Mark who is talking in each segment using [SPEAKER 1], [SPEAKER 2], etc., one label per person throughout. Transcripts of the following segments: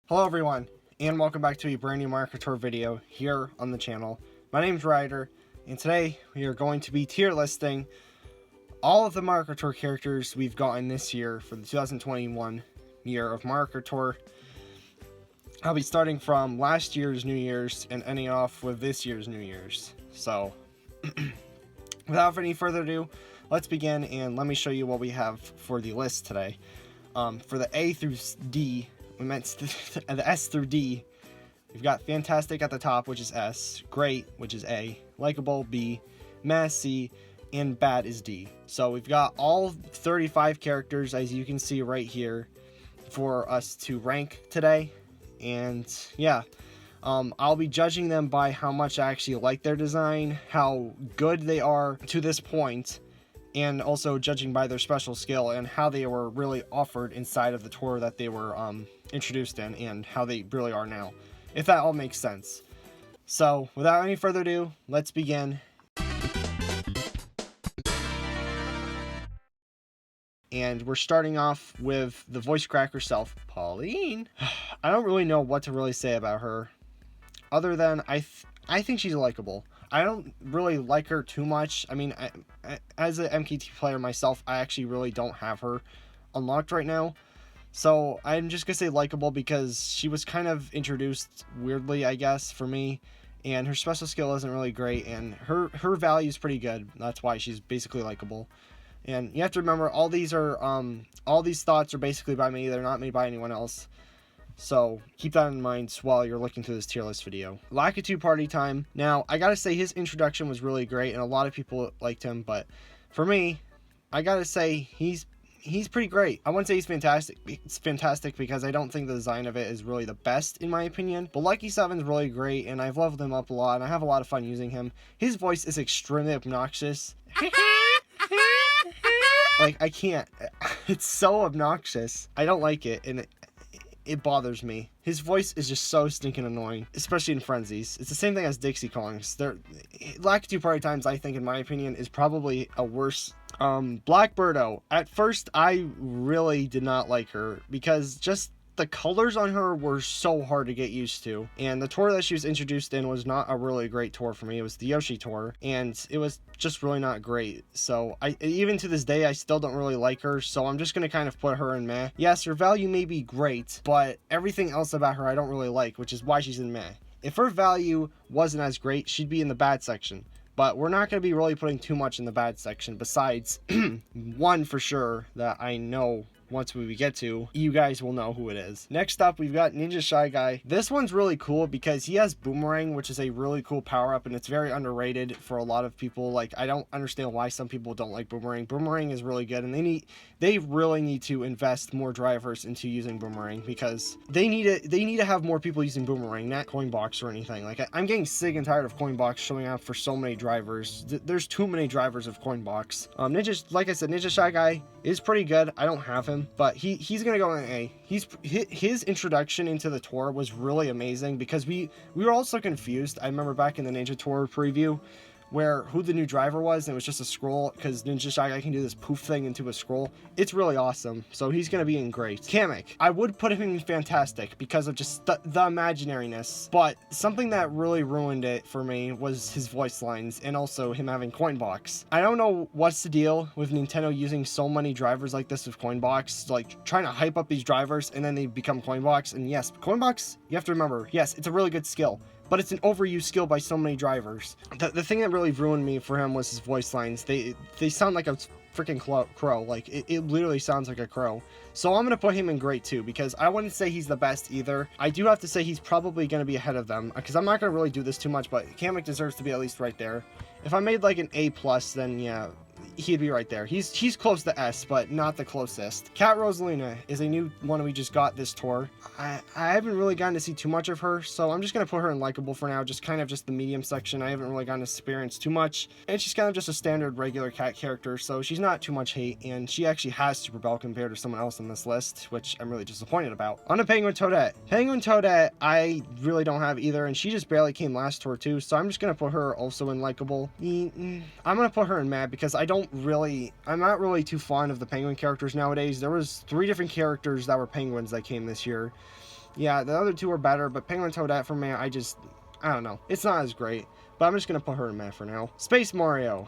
[SPEAKER 1] Hello everyone, and welcome back to a brand new Mario Kart video here on the channel. My name's Ryder, and today we are going to be tier listing all of the Mario Kart characters we've gotten this year for the 2021 Year of Mario Kart. I'll be starting from last year's New Year's and ending off with this year's New Year's. So, without any further ado, let's begin and let me show you what we have for the list today. For the A through D, we meant the S through D. We've got Fantastic at the top, which is S, Great, which is A, Likeable, B, Meh, C, and Bad is D. So we've got all 35 characters, as you can see right here, for us to rank today. And yeah, I'll be judging them by how much I actually like their design, how good they are to this point, and also judging by their special skill and how they were really offered inside of the tour that they were introduced in, and how they really are now, if that all makes sense. So without any further ado, let's begin. And we're starting off with the voice crack herself, Pauline. I don't really know what to really say about her, other than I think she's likable. I don't really like her too much. I mean, I, as an MKT player myself, I actually really don't have her unlocked right now. So I'm just gonna say likable because she was kind of introduced weirdly, I guess, for me. And her special skill isn't really great, and her value is pretty good. That's why she's basically likable. And you have to remember, all these thoughts are basically by me. They're not made by anyone else. So keep that in mind while you're looking through this tier list video. Lakitu Party Time. Now, I gotta say, his introduction was really great, and a lot of people liked him. But for me, I gotta say, he's pretty great. I wouldn't say he's fantastic. It's fantastic because I don't think the design of it is really the best, in my opinion. But Lucky 7's really great, and I've leveled him up a lot, and I have a lot of fun using him. His voice is extremely obnoxious. Like, I can't. It's so obnoxious. I don't like it, and it bothers me. His voice is just so stinking annoying, especially in frenzies. It's the same thing as Dixie Kongs. Lakitu Party Times, I think, in my opinion, is probably a worse. Black Birdo. At first, I really did not like her because just the colors on her were so hard to get used to, and the tour that she was introduced in was not a really great tour for me. It was the Yoshi tour, and it was just really not great. So even to this day, I still don't really like her, so I'm just gonna kind of put her in meh. Yes, her value may be great, but everything else about her I don't really like, which is why she's in meh. If her value wasn't as great, she'd be in the bad section. But we're not going to be really putting too much in the bad section, besides one for sure that I know once we get to, you guys will know who it is. Next up, we've got Ninja Shy Guy. This one's really cool because he has Boomerang, which is a really cool power-up, and it's very underrated for a lot of people. Like, I don't understand why some people don't like Boomerang. Boomerang is really good, and they really need to invest more drivers into using Boomerang, because they need to have more people using Boomerang, not Coinbox or anything. Like, I'm getting sick and tired of Coinbox showing up for so many drivers. There's too many drivers of Coinbox. Like I said, Ninja Shy Guy is pretty good. I don't have him, but he's gonna go in A. His introduction into the tour was really amazing because we were all so confused. I remember back in the Ninja Tour preview who the new driver was, and it was just a scroll, because Ninja Shy Guy can do this poof thing into a scroll. It's really awesome, so he's gonna be in great. Kamek, I would put him in fantastic because of just the imaginariness, but something that really ruined it for me was his voice lines, and also him having Coinbox. I don't know what's the deal with Nintendo using so many drivers like this with Coinbox, like trying to hype up these drivers and then they become Coinbox. And yes, Coinbox, you have to remember, yes, it's a really good skill, but it's an overused skill by so many drivers. The thing that really ruined me for him was his voice lines. They sound like a freaking crow. Like, it literally sounds like a crow. So I'm going to put him in great too, because I wouldn't say he's the best either. I do have to say he's probably going to be ahead of them, because I'm not going to really do this too much, but Kamek deserves to be at least right there. If I made like an A+, then yeah, he'd be right there. He's close to S, but not the closest. Cat Rosalina is a new one we just got this tour. I haven't really gotten to see too much of her, so I'm just gonna put her in likable for now, just the medium section. I haven't really gotten to experience too much, and she's kind of just a standard regular cat character, so she's not too much hate, and she actually has Super Bell compared to someone else on this list, which I'm really disappointed about. On to Penguin Toadette. Penguin Toadette, I really don't have either, and she just barely came last tour too, so I'm just gonna put her also in likable. I'm gonna put her in mad because I'm not really too fond of the penguin characters nowadays. There was 3 different characters that were penguins that came this year, Yeah, the other two are better, but Penguin Toadette for me, I don't know. It's not as great, but I'm just going to put her in meh for now. Space Mario.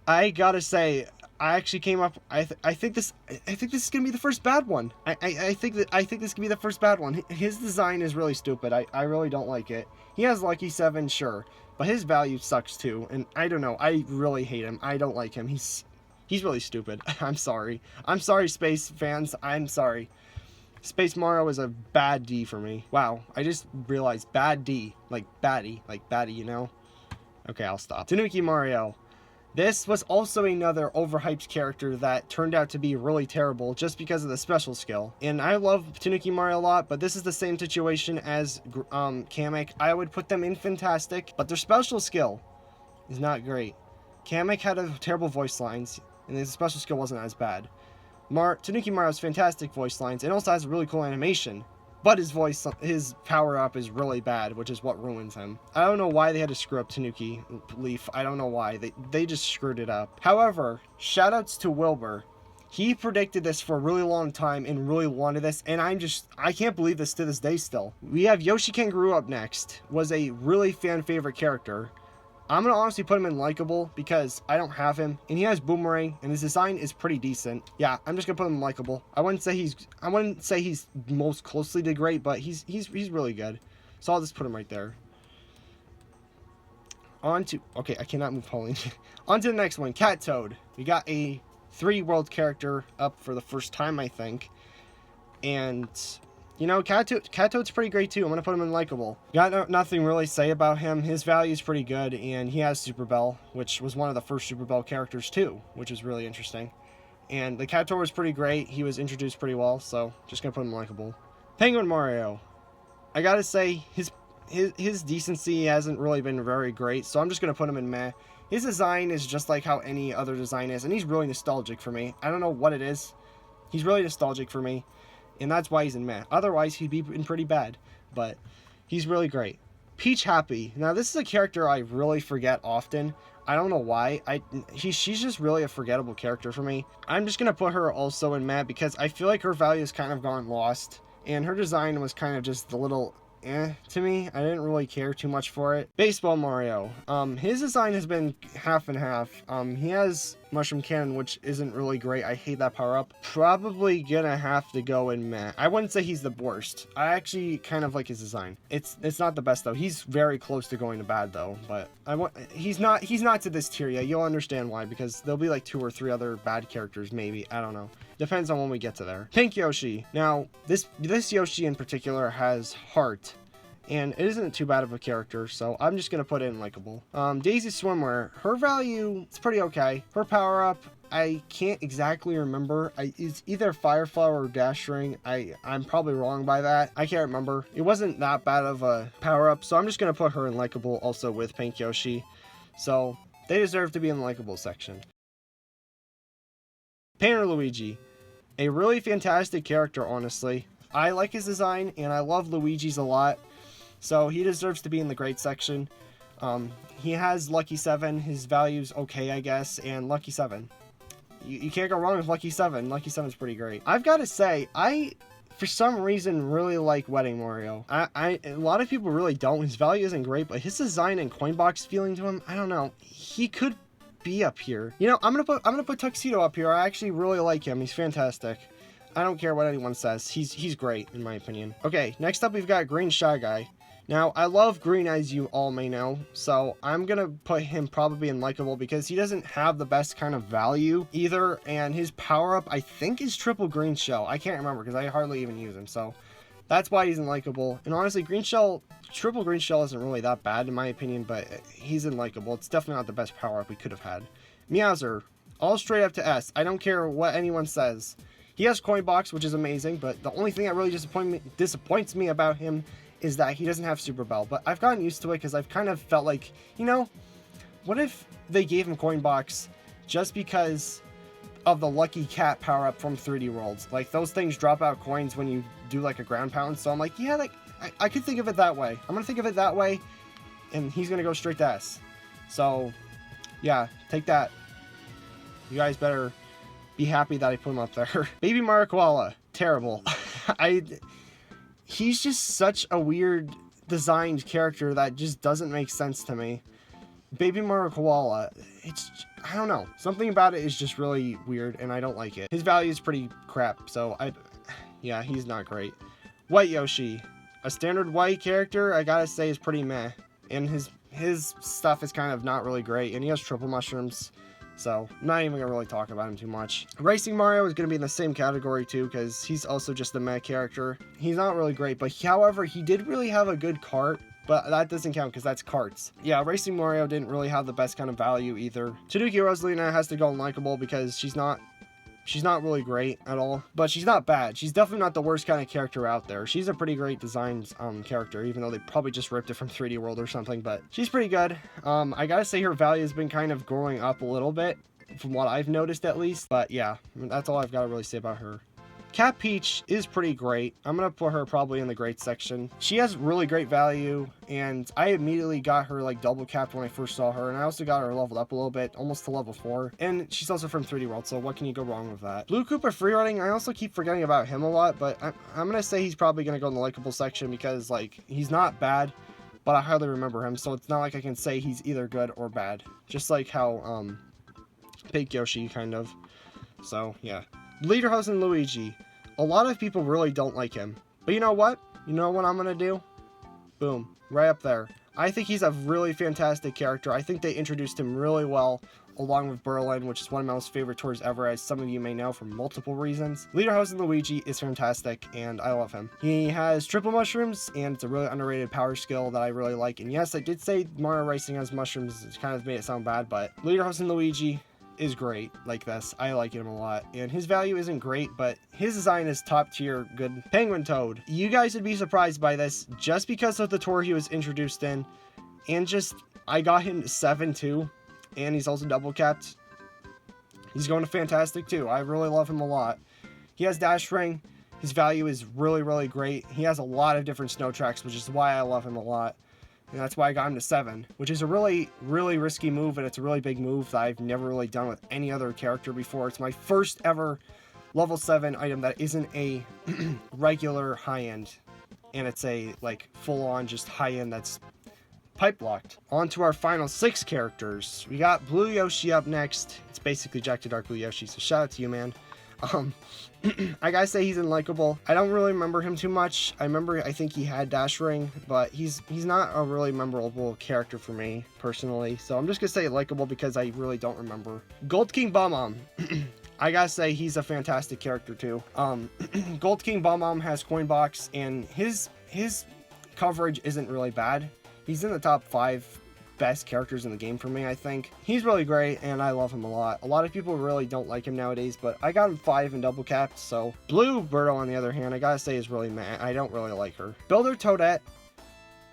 [SPEAKER 1] I gotta say, I actually came up. I think this is gonna be the first bad one. I think this could be the first bad one. His design is really stupid. I really don't like it. He has Lucky 7, sure, but his value sucks too. And I don't know. I really hate him. I don't like him. He's really stupid. I'm sorry. I'm sorry, Space fans. I'm sorry. Space Mario is a bad D for me. Wow. I just realized bad D, like baddie, you know. Okay, I'll stop. Tanuki Mario. This was also another overhyped character that turned out to be really terrible just because of the special skill. And I love Tanuki Mario a lot, but this is the same situation as Kamek. I would put them in Fantastic, but their special skill is not great. Kamek had a terrible voice lines, and his special skill wasn't as bad. Tanuki Mario's fantastic voice lines, and also has a really cool animation. But his power-up is really bad, which is what ruins him. I don't know why they had to screw up Tanuki Leaf. I don't know why. They just screwed it up. However, shoutouts to Wilbur. He predicted this for a really long time and really wanted this, and I can't believe this to this day still. We have Yoshi Kangaroo up next. Was a really fan-favorite character. I'm going to honestly put him in likable because I don't have him, and he has Boomerang, and his design is pretty decent. Yeah, I'm just going to put him in likable. I wouldn't say he's most closely to great, but he's really good. So I'll just put him right there. Okay, I cannot move Pauline. On to the next one, Cat Toad. We got a 3-world character up for the first time, I think. And you know, Cat Toad's pretty great too. I'm going to put him in likable. Got nothing really to say about him. His value is pretty good, and he has Super Bell, which was one of the first Super Bell characters too, which is really interesting. And the Cat Toad was pretty great. He was introduced pretty well, so just going to put him in likable. Penguin Mario. I got to say, his decency hasn't really been very great, so I'm just going to put him in meh. His design is just like how any other design is, and he's really nostalgic for me. I don't know what it is. He's really nostalgic for me. And that's why he's in meh. Otherwise, he'd be in pretty bad. But he's really great. Peach Happy. Now, this is a character I really forget often. I don't know why. She's just really a forgettable character for me. I'm just going to put her also in meh because I feel like her value has kind of gone lost. And her design was kind of just a little to me. I didn't really care too much for it. Baseball Mario. His design has been half and half. He has Mushroom Cannon, which isn't really great. I hate that power up. Probably gonna have to go in meh. I wouldn't say he's the worst. I actually kind of like his design. It's not the best though. He's very close to going to bad though. But he's not to this tier yet. You'll understand why, because there'll be like 2 or 3 other bad characters maybe. I don't know. Depends on when we get to there. Pink Yoshi. Now, this Yoshi in particular has heart, and it isn't too bad of a character, so I'm just going to put it in likable. Daisy Swimwear. Her value is pretty okay. Her power-up, I can't exactly remember. It's either Fire Flower or Dash Ring. I'm probably wrong by that. I can't remember. It wasn't that bad of a power-up, so I'm just going to put her in likable also with Pink Yoshi. So, they deserve to be in the likable section. Painter Luigi. A really fantastic character, honestly. I like his design, and I love Luigi's a lot. So he deserves to be in the great section. He has Lucky 7. His value's okay, I guess, and Lucky 7. You can't go wrong with Lucky 7. Lucky 7's pretty great. I've got to say, I, for some reason, really like Wedding Mario. A lot of people really don't. His value isn't great, but his design and coin box feeling to him, I don't know. He could be up here. You know, I'm gonna put Tuxedo up here. I actually really like him. He's fantastic. I don't care what anyone says. He's great in my opinion. Okay, next up we've got Green Shy Guy. Now, I love Green, as you all may know, so I'm gonna put him probably in likable because he doesn't have the best kind of value either, and his power-up, I think, is Triple Green Shell. I can't remember because I hardly even use him, so that's why he's in likable. And honestly, Triple Green Shell isn't really that bad in my opinion, but he's in likable. It's definitely not the best power-up we could have had. Meowser, all straight up to S. I don't care what anyone says. He has Coin Box, which is amazing, but the only thing that really disappoints me about him is that he doesn't have Super Bell. But I've gotten used to it because I've kind of felt like, you know, what if they gave him Coin Box just because of the Lucky Cat power-up from 3D Worlds? Like, those things drop out coins when you do like a ground pound. So I'm like, yeah, like I could think of it that way. I'm gonna think of it that way, and he's gonna go straight to S. So yeah, take that. You guys better be happy that I put him up there. Baby Mario Koala, terrible. He's just such a weird designed character that just doesn't make sense to me. Baby Mario Koala, I don't know. Something about it is just really weird, and I don't like it. His value is pretty crap, so yeah, he's not great. White Yoshi, a standard white character, I gotta say, is pretty meh. And his stuff is kind of not really great, and he has triple mushrooms, so I'm not even gonna really talk about him too much. Racing Mario is gonna be in the same category too, because he's also just a meh character. He's not really great, but however, he did really have a good cart, but that doesn't count because that's carts. Yeah, Racing Mario didn't really have the best kind of value either. Tanuki Rosalina has to go unlikable because she's not really great at all, but she's not bad. She's definitely not the worst kind of character out there. She's a pretty great designed character, even though they probably just ripped it from 3D World or something, but she's pretty good. I gotta say her value has been kind of growing up a little bit, from what I've noticed at least, but yeah, that's all I've got to really say about her. Cat Peach is pretty great. I'm going to put her probably in the great section. She has really great value, and I immediately got her like double capped when I first saw her, and I also got her leveled up a little bit, almost to level 4, and she's also from 3D World, so what can you go wrong with that? Blue Koopa Freerunning, I also keep forgetting about him a lot, but I'm going to say he's probably going to go in the likable section because like he's not bad, but I hardly remember him, so it's not like I can say he's either good or bad, just like how Pink Yoshi kind of. So yeah. Lederhosen Luigi. A lot of people really don't like him. But you know what? You know what I'm going to do? Boom. Right up there. I think he's a really fantastic character. I think they introduced him really well, along with Berlin, which is one of my most favorite tours ever, as some of you may know, for multiple reasons. Lederhosen Luigi is fantastic, and I love him. He has triple mushrooms, and it's a really underrated power skill that I really like. And yes, I did say Mario Racing has mushrooms. It kind of made it sound bad, but Lederhosen Luigi is great like this. I like him a lot, and his value isn't great, but his design is top tier good. Penguin Toad, you guys would be surprised by this just because of the tour he was introduced in, and just I got him 7 too, and he's also double capped. He's going to Fantastic too. I really love him a lot. He has Dash Ring. His value is really great. He has a lot of different snow tracks, which is why I love him a lot. And that's why I got him to 7, which is a really risky move, and it's a really big move that I've never really done with any other character before. It's my first ever level 7 item that isn't a regular high-end, and it's a like full-on just high-end that's pipe locked. On to our final 6 characters. We got Blue Yoshi up next. It's basically Jack to Dark Blue Yoshi, so shout out to you, man. I gotta say he's unlikable. I don't really remember him too much. I think he had Dash Ring, but he's not a really memorable character for me personally. So I'm just gonna say likable because I really don't remember. Gold King Bombom. I gotta say he's a fantastic character too. Gold King Bombom has Coin Box, and his coverage isn't really bad. He's in the top 5 best characters in the game for me, I think. He's really great, and I love him a lot. A lot of people really don't like him nowadays, but I got him 5 and double capped, so. Blue Birdo, on the other hand, I gotta say is really meh. I don't really like her. Builder Toadette.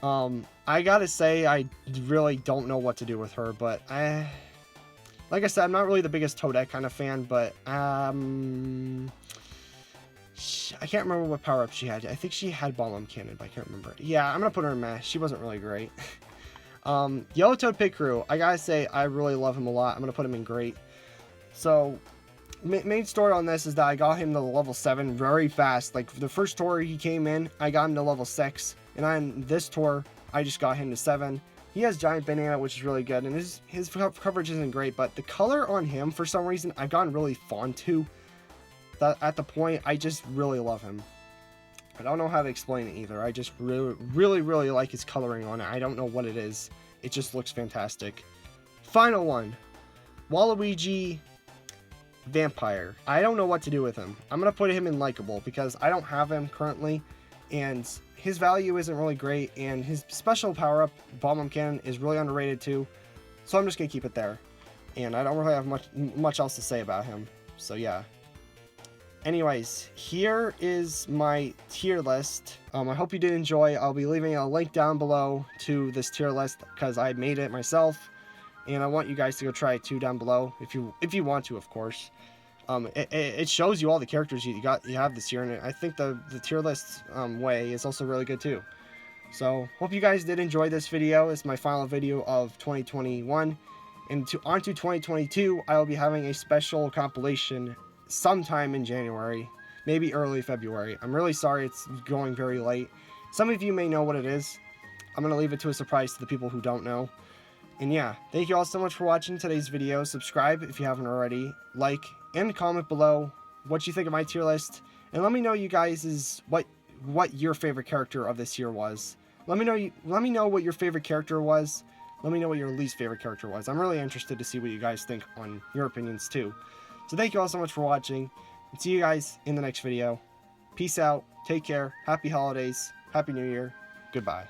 [SPEAKER 1] I gotta say, I really don't know what to do with her, but like I said, I'm not really the biggest Toadette kind of fan, but, I can't remember what power-up she had. I think she had Bombom Cannon, but I can't remember. Yeah, I'm gonna put her in meh. She wasn't really great. Yellow Toad Pit Crew, I gotta say, I really love him a lot. I'm gonna put him in great. So, main story on this is that I got him to level 7 very fast. Like, the first tour he came in, I got him to level 6. And on this tour, I just got him to 7. He has Giant Banana, which is really good. And his coverage isn't great, but the color on him, for some reason, I've gotten really fond to. That at the point, I just really love him. I don't know how to explain it either. I just really like his coloring on it. I don't know what it is. It just looks fantastic. Final one. Waluigi Vampire. I don't know what to do with him. I'm going to put him in likable because I don't have him currently. And his value isn't really great. And his special power-up, Bombom Cannon, is really underrated too. So I'm just going to keep it there. And I don't really have much else to say about him. So yeah. Anyways, here is my tier list. I hope you did enjoy. I'll be leaving a link down below to this tier list because I made it myself, and I want you guys to go try it too down below if you want to, of course. It shows you all the characters you have this year, and I think the tier list way is also really good too. So hope you guys did enjoy this video. It's my final video of 2021, and on to 2022. I will be having a special compilation sometime in January maybe early February. I'm really sorry it's going very late. Some of you may know what it is. I'm going to leave it to a surprise to the people who don't know. And yeah, thank you all so much for watching today's video. Subscribe if you haven't already. Like and comment below what you think of my tier list. And let me know you guys what your favorite character of this year was. Let me know what your favorite character was. Let me know what your least favorite character was. I'm really interested to see what you guys think on your opinions too. So thank you all so much for watching. And see you guys in the next video. Peace out. Take care. Happy holidays. Happy New Year. Goodbye.